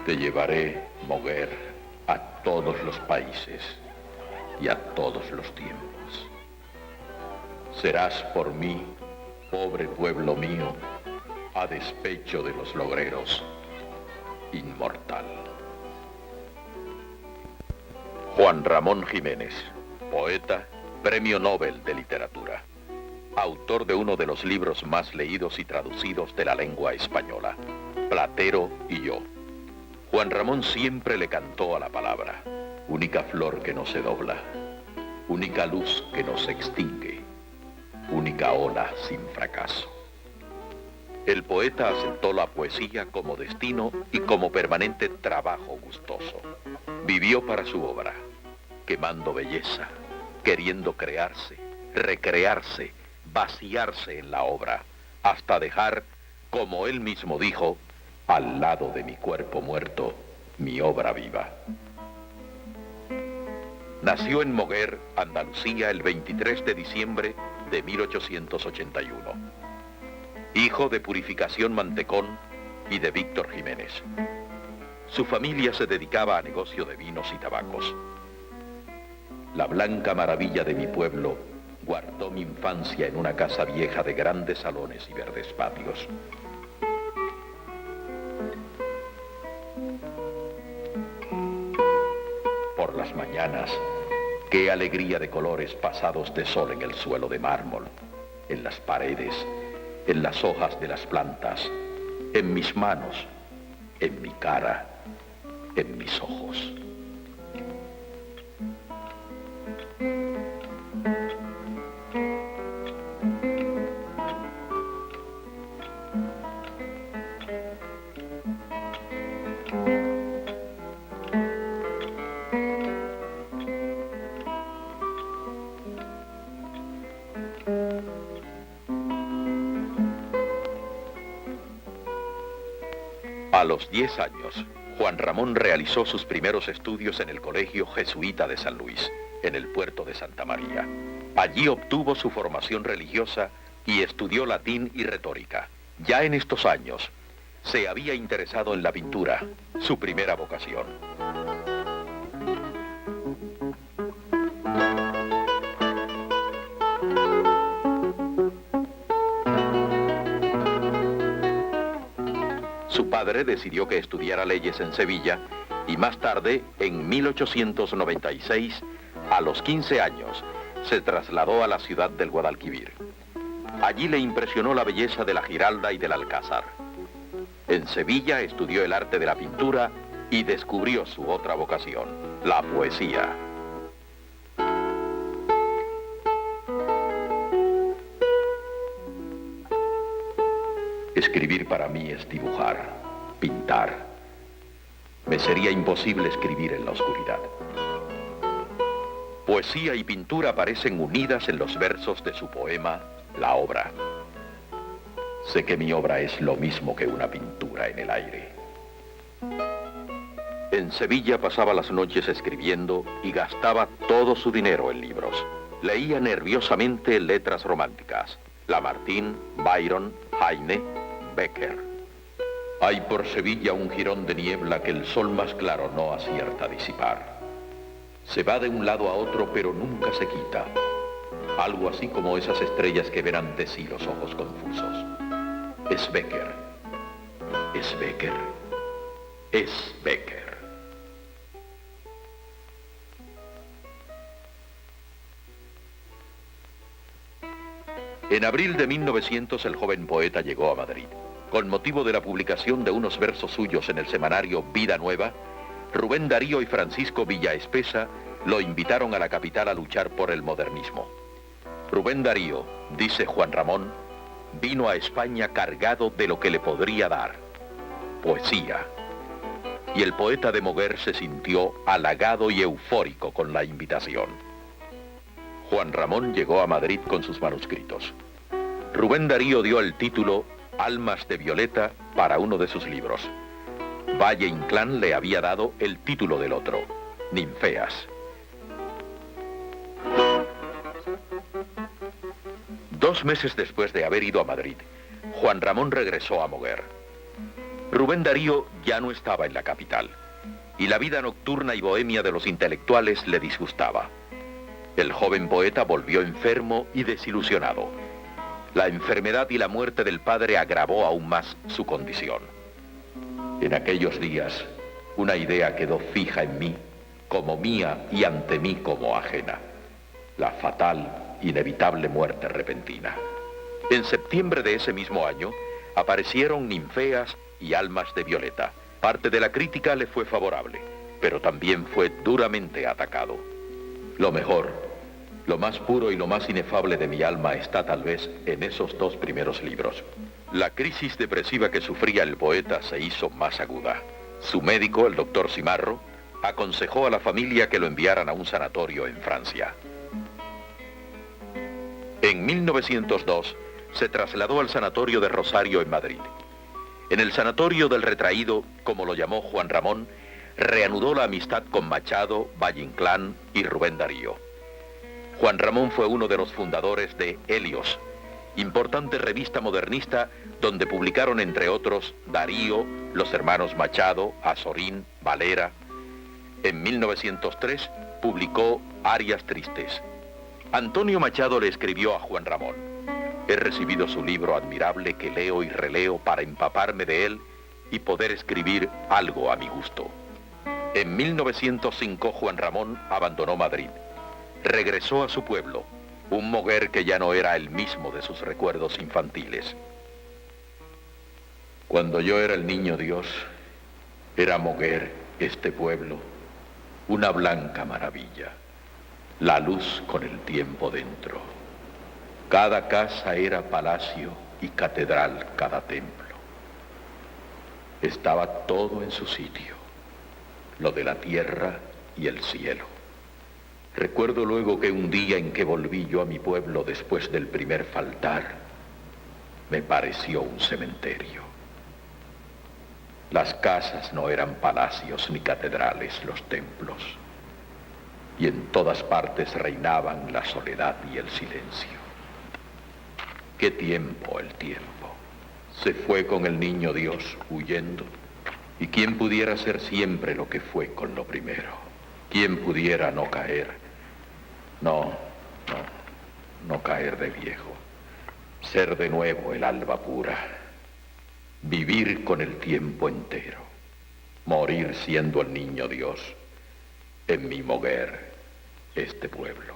Te llevaré, Moguer, a todos los países y a todos los tiempos. Serás por mí, pobre pueblo mío, a despecho de los logreros, inmortal. Juan Ramón Jiménez, poeta, Premio Nobel de Literatura. Autor de uno de los libros más leídos y traducidos de la lengua española, Platero y yo. Juan Ramón siempre le cantó a la palabra, única flor que no se dobla, única luz que no se extingue, única ola sin fracaso. El poeta aceptó la poesía como destino y como permanente trabajo gustoso. Vivió para su obra, quemando belleza, queriendo crearse, recrearse, vaciarse en la obra, hasta dejar, como él mismo dijo, al lado de mi cuerpo muerto, mi obra viva. Nació en Moguer, Andalucía, el 23 de diciembre de 1881. Hijo de Purificación Mantecón y de Víctor Jiménez. Su familia se dedicaba a negocio de vinos y tabacos. La blanca maravilla de mi pueblo guardó mi infancia en una casa vieja de grandes salones y verdes patios. Por las mañanas, qué alegría de colores pasados de sol en el suelo de mármol, en las paredes, en las hojas de las plantas, en mis manos, en mi cara, en mis ojos. A los 10 años, Juan Ramón realizó sus primeros estudios en el Colegio Jesuita de San Luis, en el puerto de Santa María. Allí obtuvo su formación religiosa y estudió latín y retórica. Ya en estos años, se había interesado en la pintura, su primera vocación. Su padre decidió que estudiara leyes en Sevilla y más tarde, en 1896, a los 15 años, se trasladó a la ciudad del Guadalquivir. Allí le impresionó la belleza de la Giralda y del Alcázar. En Sevilla estudió el arte de la pintura y descubrió su otra vocación, la poesía. Escribir para mí es dibujar, pintar. Me sería imposible escribir en la oscuridad. Poesía y pintura parecen unidas en los versos de su poema, La Obra. Sé que mi obra es lo mismo que una pintura en el aire. En Sevilla pasaba las noches escribiendo y gastaba todo su dinero en libros. Leía nerviosamente letras románticas, Lamartine, Byron, Heine, Becker. Hay por Sevilla un jirón de niebla que el sol más claro no acierta a disipar. Se va de un lado a otro pero nunca se quita. Algo así como esas estrellas que ven ante sí los ojos confusos. Es Becker. Es Becker. Es Becker. En abril de 1900 el joven poeta llegó a Madrid. Con motivo de la publicación de unos versos suyos en el semanario Vida Nueva, Rubén Darío y Francisco Villaespesa lo invitaron a la capital a luchar por el modernismo. Rubén Darío, dice Juan Ramón, vino a España cargado de lo que le podría dar, poesía. Y el poeta de Moguer se sintió halagado y eufórico con la invitación. Juan Ramón llegó a Madrid con sus manuscritos. Rubén Darío dio el título Almas de Violeta para uno de sus libros. Valle Inclán le había dado el título del otro, Ninfeas. 2 meses después de haber ido a Madrid, Juan Ramón regresó a Moguer. Rubén Darío ya no estaba en la capital, y la vida nocturna y bohemia de los intelectuales le disgustaba. El joven poeta volvió enfermo y desilusionado. La enfermedad y la muerte del padre agravó aún más su condición. En aquellos días, una idea quedó fija en mí, como mía y ante mí como ajena: la fatal, inevitable muerte repentina. En septiembre de ese mismo año, aparecieron Ninfeas y Almas de Violeta. Parte de la crítica le fue favorable, pero también fue duramente atacado. Lo mejor, lo más puro y lo más inefable de mi alma está tal vez en esos dos primeros libros. La crisis depresiva que sufría el poeta se hizo más aguda. Su médico, el doctor Cimarro, aconsejó a la familia que lo enviaran a un sanatorio en Francia. En 1902 se trasladó al sanatorio de Rosario en Madrid. En el sanatorio del retraído, como lo llamó Juan Ramón, reanudó la amistad con Machado, Valle Inclán y Rubén Darío. Juan Ramón fue uno de los fundadores de Helios, importante revista modernista donde publicaron entre otros Darío, los hermanos Machado, Azorín, Valera. En 1903 publicó Arias Tristes. Antonio Machado le escribió a Juan Ramón: he recibido su libro admirable que leo y releo para empaparme de él y poder escribir algo a mi gusto. En 1905 Juan Ramón abandonó Madrid. Regresó a su pueblo, un Moguer que ya no era el mismo de sus recuerdos infantiles. Cuando yo era el niño Dios, era Moguer, este pueblo, una blanca maravilla, la luz con el tiempo dentro. Cada casa era palacio y catedral cada templo. Estaba todo en su sitio, lo de la tierra y el cielo. Recuerdo luego que un día en que volví yo a mi pueblo después del primer faltar, me pareció un cementerio. Las casas no eran palacios ni catedrales, los templos. Y en todas partes reinaban la soledad y el silencio. ¿Qué tiempo el tiempo? Se fue con el niño Dios huyendo. ¿Y quién pudiera ser siempre lo que fue con lo primero? ¿Quién pudiera no caer? No caer de viejo. Ser de nuevo el alba pura. Vivir con el tiempo entero. Morir siendo el niño Dios. En mi Moguer, este pueblo.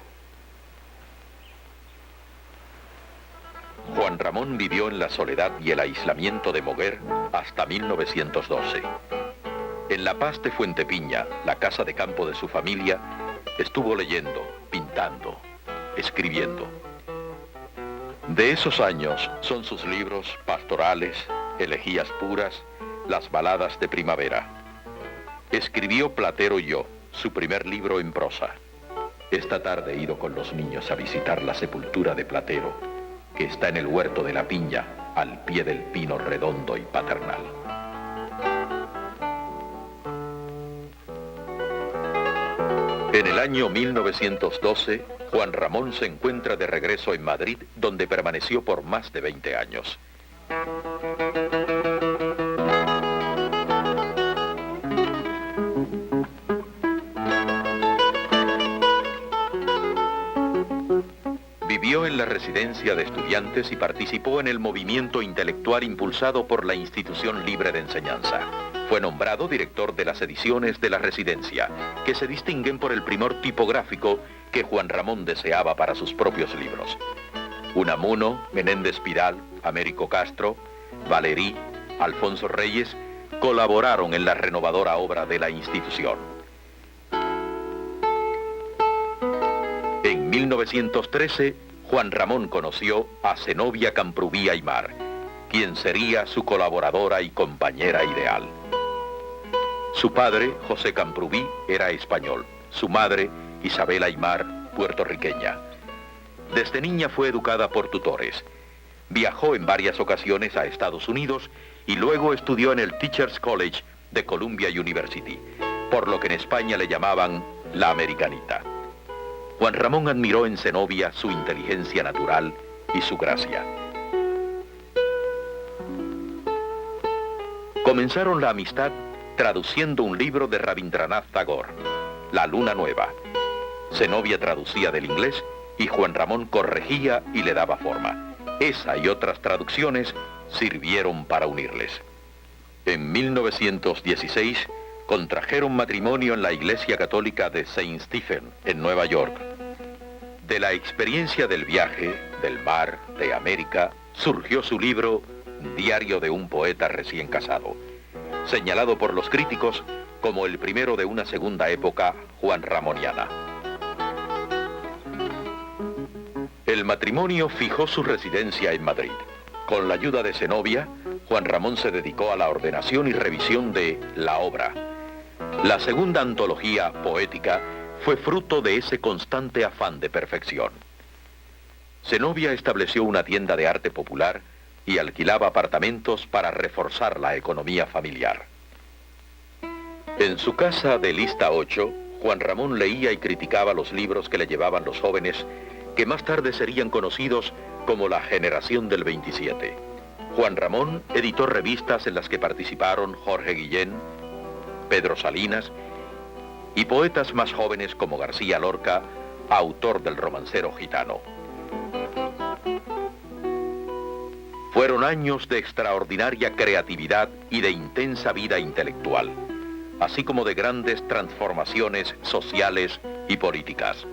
Juan Ramón vivió en la soledad y el aislamiento de Moguer hasta 1912. En La Paz de Fuentepiña, la casa de campo de su familia, estuvo leyendo, pintando, escribiendo. De esos años son sus libros pastorales, elegías puras, las baladas de primavera. Escribió Platero y yo, su primer libro en prosa. Esta tarde he ido con los niños a visitar la sepultura de Platero, que está en el huerto de la Piña, al pie del pino redondo y paternal. En el año 1912, Juan Ramón se encuentra de regreso en Madrid, donde permaneció por más de 20 años. Vivió en la residencia de estudiantes y participó en el movimiento intelectual impulsado por la Institución Libre de Enseñanza. Fue nombrado director de las ediciones de la residencia, que se distinguen por el primor tipográfico que Juan Ramón deseaba para sus propios libros. Unamuno, Menéndez Pidal, Américo Castro, Valerí, Alfonso Reyes colaboraron en la renovadora obra de la institución. En 1913, Juan Ramón conoció a Zenobia Camprubí Aymar, quien sería su colaboradora y compañera ideal. Su padre, José Camprubí, era español, su madre, Isabel Aymar, puertorriqueña. Desde niña fue educada por tutores. Viajó en varias ocasiones a Estados Unidos y luego estudió en el Teachers College de Columbia University, por lo que en España le llamaban la americanita. Juan Ramón admiró en Zenobia su inteligencia natural y su gracia. Comenzaron la amistad traduciendo un libro de Rabindranath Tagore, La Luna Nueva. Zenobia traducía del inglés y Juan Ramón corregía y le daba forma. Esa y otras traducciones sirvieron para unirles. En 1916 contrajeron matrimonio en la Iglesia Católica de Saint Stephen, en Nueva York. De la experiencia del viaje, del mar, de América, surgió su libro Diario de un poeta recién casado, señalado por los críticos como el primero de una segunda época juanramoniana. El matrimonio fijó su residencia en Madrid. Con la ayuda de Zenobia, Juan Ramón se dedicó a la ordenación y revisión de La Obra. La segunda antología poética fue fruto de ese constante afán de perfección. Zenobia estableció una tienda de arte popular y alquilaba apartamentos para reforzar la economía familiar. En su casa de Lista 8, Juan Ramón leía y criticaba los libros que le llevaban los jóvenes que más tarde serían conocidos como la generación del 27. Juan Ramón editó revistas en las que participaron Jorge Guillén, Pedro Salinas y poetas más jóvenes como García Lorca, autor del Romancero Gitano. Fueron años de extraordinaria creatividad y de intensa vida intelectual, así como de grandes transformaciones sociales y políticas.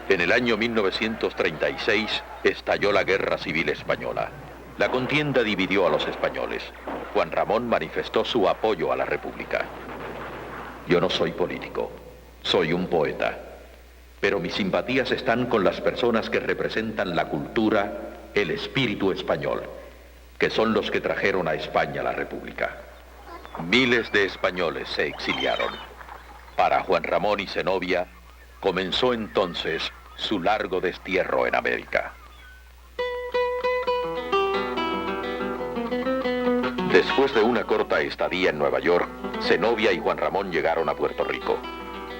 En el año 1936 estalló la Guerra Civil Española. La contienda dividió a los españoles. Juan Ramón manifestó su apoyo a la República. Yo no soy político, soy un poeta, pero mis simpatías están con las personas que representan la cultura, el espíritu español, que son los que trajeron a España la República. Miles de españoles se exiliaron. Para Juan Ramón y Zenobia, comenzó entonces su largo destierro en América. Después de una corta estadía en Nueva York, Zenobia y Juan Ramón llegaron a Puerto Rico.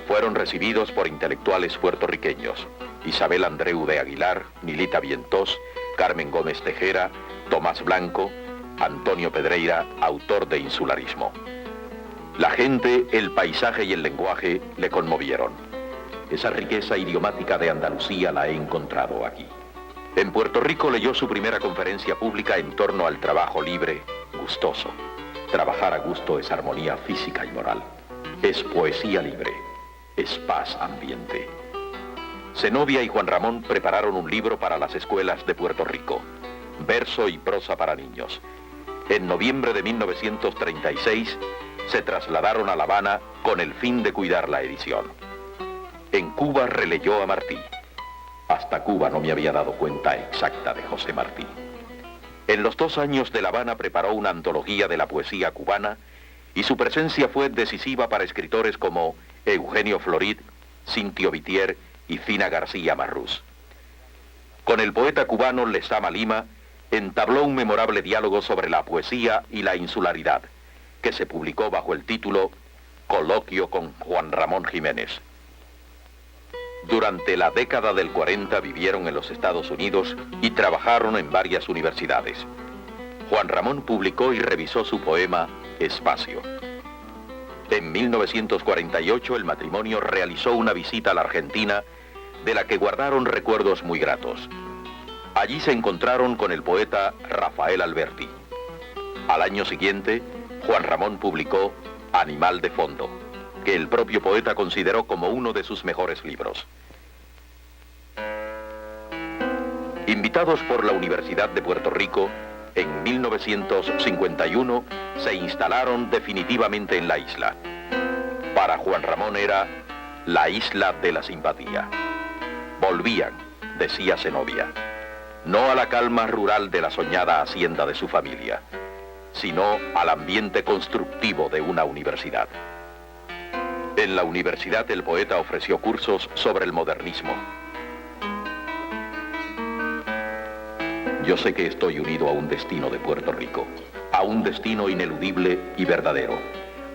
Fueron recibidos por intelectuales puertorriqueños: Isabel Andreu de Aguilar, Nilita Bientós, Carmen Gómez Tejera, Tomás Blanco, Antonio Pedreira, autor de Insularismo. La gente, el paisaje y el lenguaje le conmovieron. Esa riqueza idiomática de Andalucía la he encontrado aquí. En Puerto Rico leyó su primera conferencia pública en torno al trabajo libre, gustoso. Trabajar a gusto es armonía física y moral. Es poesía libre. Es paz ambiente. Zenobia y Juan Ramón prepararon un libro para las escuelas de Puerto Rico, Verso y prosa para niños. En noviembre de 1936 se trasladaron a La Habana con el fin de cuidar la edición. En Cuba releyó a Martí. Hasta Cuba no me había dado cuenta exacta de José Martí. En los 2 años de La Habana preparó una antología de la poesía cubana y su presencia fue decisiva para escritores como Eugenio Florid, Cintio Vitier y Fina García Marrús. Con el poeta cubano Lezama Lima entabló un memorable diálogo sobre la poesía y la insularidad, que se publicó bajo el título Coloquio con Juan Ramón Jiménez. Durante la década del 40 vivieron en los Estados Unidos y trabajaron en varias universidades. Juan Ramón publicó y revisó su poema Espacio. En 1948 el matrimonio realizó una visita a la Argentina, de la que guardaron recuerdos muy gratos. Allí se encontraron con el poeta Rafael Alberti. Al año siguiente, Juan Ramón publicó Animal de Fondo, que el propio poeta consideró como uno de sus mejores libros. Invitados por la Universidad de Puerto Rico, en 1951 se instalaron definitivamente en la isla. Para Juan Ramón era la isla de la simpatía. Volvían, decía Zenobia, no a la calma rural de la soñada hacienda de su familia, sino al ambiente constructivo de una universidad. En la universidad el poeta ofreció cursos sobre el modernismo. Yo sé que estoy unido a un destino de Puerto Rico, a un destino ineludible y verdadero.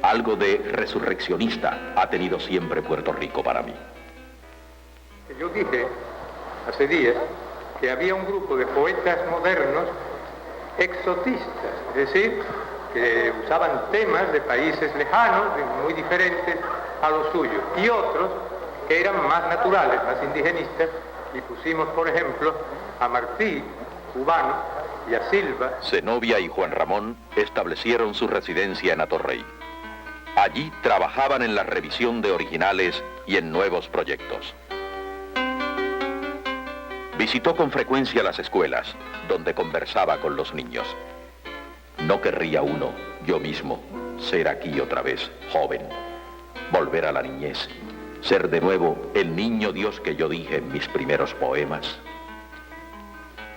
Algo de resurreccionista ha tenido siempre Puerto Rico para mí. Yo dije hace días que había un grupo de poetas modernos exotistas, es decir, que usaban temas de países lejanos, muy diferentes a los suyos, y otros que eran más naturales, más indigenistas, y pusimos, por ejemplo, a Martí, cubano, y a Silva. Zenobia y Juan Ramón establecieron su residencia en Atorrey. Allí trabajaban en la revisión de originales y en nuevos proyectos. Visitó con frecuencia las escuelas, donde conversaba con los niños. No querría uno, yo mismo, ser aquí otra vez joven, volver a la niñez, ser de nuevo el niño Dios que yo dije en mis primeros poemas.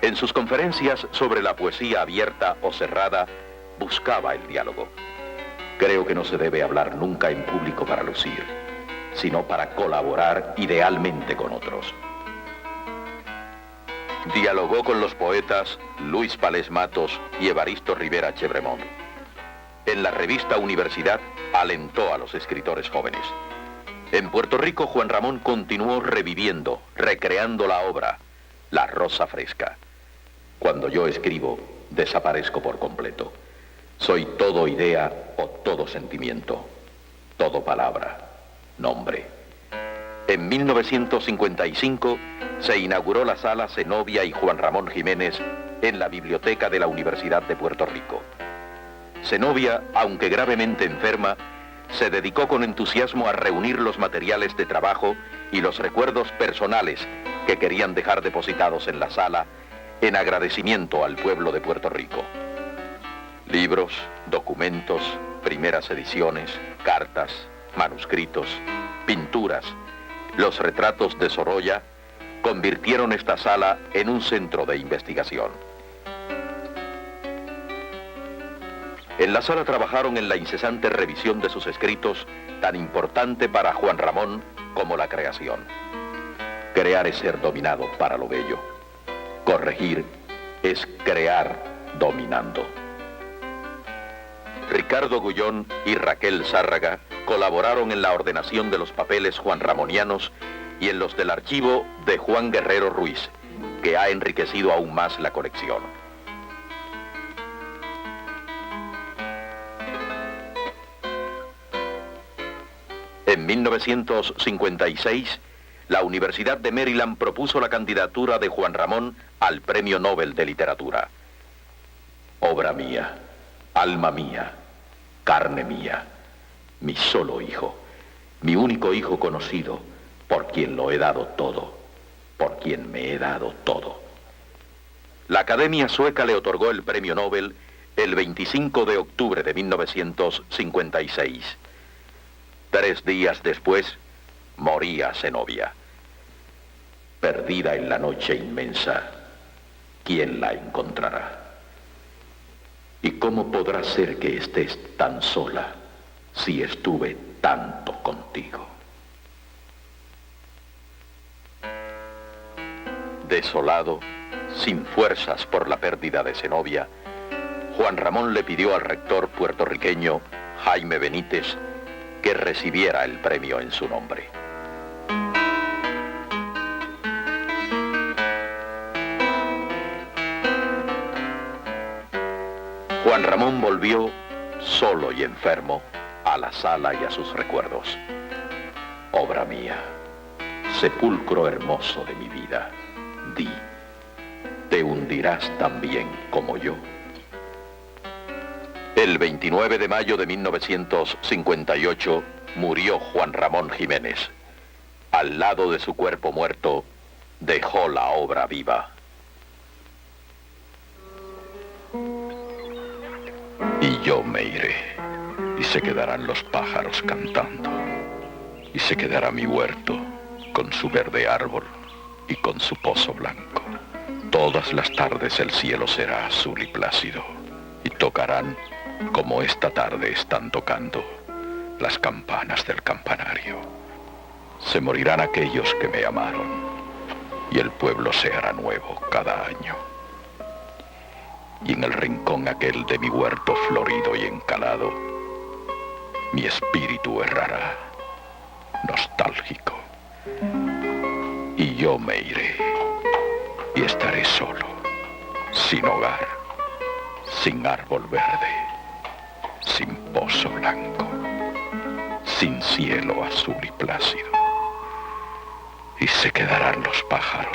En sus conferencias sobre la poesía abierta o cerrada, buscaba el diálogo. Creo que no se debe hablar nunca en público para lucir, sino para colaborar idealmente con otros. Dialogó con los poetas Luis Palés Matos y Evaristo Rivera Chevremont. En la revista Universidad alentó a los escritores jóvenes. En Puerto Rico, Juan Ramón continuó reviviendo, recreando la obra, La Rosa Fresca. Cuando yo escribo, desaparezco por completo. Soy todo idea o todo sentimiento, todo palabra, nombre. En 1955 se inauguró la sala Zenobia y Juan Ramón Jiménez en la biblioteca de la Universidad de Puerto Rico. Zenobia, aunque gravemente enferma, se dedicó con entusiasmo a reunir los materiales de trabajo y los recuerdos personales que querían dejar depositados en la sala en agradecimiento al pueblo de Puerto Rico. Libros, documentos, primeras ediciones, cartas, manuscritos, pinturas, los retratos de Sorolla convirtieron esta sala en un centro de investigación. En la sala trabajaron en la incesante revisión de sus escritos, tan importante para Juan Ramón como la creación. Crear es ser dominado para lo bello. Corregir es crear dominando. Ricardo Gullón y Raquel Zárraga colaboraron en la ordenación de los papeles juanramonianos y en los del archivo de Juan Guerrero Ruiz, que ha enriquecido aún más la colección. En 1956, la Universidad de Maryland propuso la candidatura de Juan Ramón al Premio Nobel de Literatura. Obra mía, alma mía, carne mía, mi solo hijo, mi único hijo conocido, por quien lo he dado todo, por quien me he dado todo. La Academia Sueca le otorgó el Premio Nobel el 25 de octubre de 1956. 3 días después, moría Zenobia. Perdida en la noche inmensa, ¿quién la encontrará? ¿Y cómo podrá ser que estés tan sola si estuve tanto contigo? Desolado, sin fuerzas por la pérdida de Zenobia, Juan Ramón le pidió al rector puertorriqueño Jaime Benítez que recibiera el premio en su nombre. Juan Ramón volvió, solo y enfermo, a la sala y a sus recuerdos. Obra mía, sepulcro hermoso de mi vida, di, ¿te hundirás también como yo? El 29 de mayo de 1958 murió Juan Ramón Jiménez. Al lado de su cuerpo muerto, dejó la obra viva. Y yo me iré, y se quedarán los pájaros cantando, y se quedará mi huerto con su verde árbol y con su pozo blanco. Todas las tardes el cielo será azul y plácido, y tocarán, como esta tarde están tocando, las campanas del campanario. Se morirán aquellos que me amaron, y el pueblo se hará nuevo cada año. Y en el rincón aquel de mi huerto florido y encalado, mi espíritu errará, nostálgico. Y yo me iré, y estaré solo, sin hogar, sin árbol verde, sin pozo blanco, sin cielo azul y plácido. Y se quedarán los pájaros